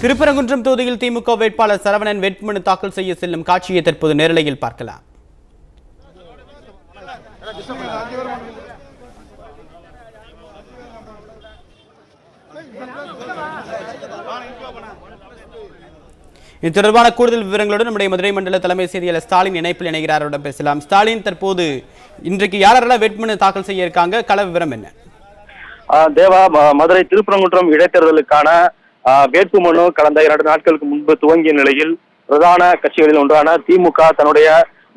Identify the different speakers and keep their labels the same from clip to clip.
Speaker 1: திருப்பரங்குன்றம் தொகுதியில் திமுக வேட்பாளர் சரவணன் வேட்புமனு தாக்கல் செய்ய செல்லும் காட்சியை தற்போது நேரலையில் பார்க்கலாம். இது தொடர்பான கூடுதல் விவரங்களோடு நம்முடைய மதுரை மண்டல தலைமை செய்தியாளர் ஸ்டாலின் இணைப்பில் இணைகிறார். அவரிடம் பேசலாம். ஸ்டாலின், தற்போது இன்றைக்கு யாரெல்லாம் வேட்புமனு தாக்கல் செய்ய இருக்காங்க, கள விவரம் என்ன?
Speaker 2: தேவா, மதுரை திருப்பரங்குன்றம் இடைத்தேர்தலுக்கான வேட்புமனு கடந்த 2 நாட்களுக்கு முன்பு துவங்கிய நிலையில் பிரதான கட்சிகளில் ஒன்றான திமுக தன்னுடைய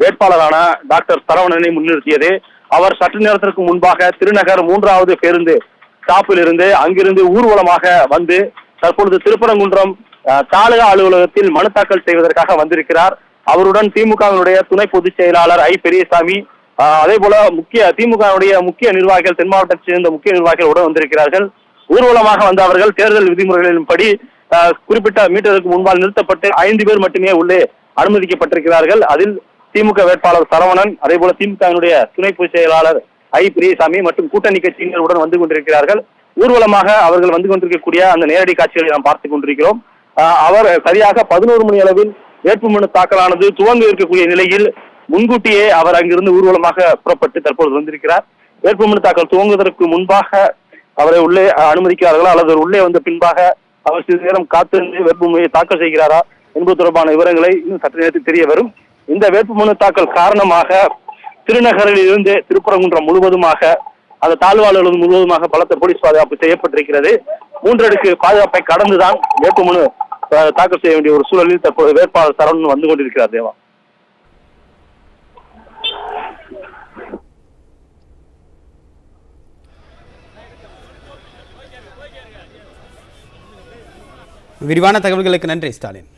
Speaker 2: வேட்பாளரான டாக்டர் சரவணனை முன்னிறுத்தியது. அவர் சற்று நேரத்திற்கு முன்பாக திருநகர் 3வது பேருந்து ஸ்டாப்பில் இருந்து அங்கிருந்து ஊர்வலமாக வந்து தற்பொழுது திருப்பரங்குன்றம் தாலுகா அலுவலகத்தில் மனு தாக்கல் செய்வதற்காக வந்திருக்கிறார். அவருடன் திமுகவினுடைய துணை பொதுச் செயலாளர் பெரியசாமி, அதே போல திமுகவுடைய முக்கிய நிர்வாகிகள், தென் மாவட்டத்தை சேர்ந்த முக்கிய நிர்வாகிகள் உடன் வந்திருக்கிறார்கள். ஊர்வலமாக வந்த அவர்கள் தேர்தல் விதிமுறைகளின்படி குறிப்பிட்ட மீட்டருக்கு முன்பால் நிறுத்தப்பட்டு 5 பேர் மட்டுமே உள்ளே அனுமதிக்கப்பட்டிருக்கிறார்கள். அதில் திமுக வேட்பாளர் சரவணன், அதே போல திமுகவினுடைய துணை பொதுச் செயலாளர் பெரியசாமி மற்றும் கூட்டணி கட்சியினருடன் வந்து கொண்டிருக்கிறார்கள். ஊர்வலமாக அவர்கள் வந்து கொண்டிருக்கக்கூடிய அந்த நேரடி காட்சிகளை நாம் பார்த்துக் கொண்டிருக்கிறோம். அவர் சரியாக 11 மணி அளவில் வேட்புமனு தாக்கலானது துவங்க இருக்கக்கூடிய நிலையில் முன்கூட்டியே அவர் அங்கிருந்து ஊர்வலமாக புறப்பட்டு தற்போது வந்திருக்கிறார். வேட்புமனு தாக்கல் துவங்குவதற்கு முன்பாக அவரை உள்ளே அனுமதிக்கிறார்களா அல்லது உள்ளே வந்த பின்பாக அவர் சிறிது நேரம் காத்திருந்து வேட்புமனுவை தாக்கல் செய்கிறாரா என்பது தொடர்பான விவரங்களை இன்னும் சற்று நேரத்தில் தெரிய வரும். இந்த வேட்புமனு தாக்கல் காரணமாக திருநகரில் இருந்து திருப்பரங்குன்றம் முழுவதுமாக, அந்த தாழ்வா அலுவலகம் முழுவதுமாக பலத்த போலீஸ் பாதுகாப்பு செய்யப்பட்டிருக்கிறது. 3 அடுக்கு பாதுகாப்பை கடந்துதான் வேட்புமனு தாக்கல் செய்ய வேண்டிய ஒரு சூழலில் தற்போது வேட்பாளர் சரவணன் வந்து கொண்டிருக்கிறார். தேவா,
Speaker 1: விரிவான தகவல்களுக்கு நன்றி ஸ்டாலின்.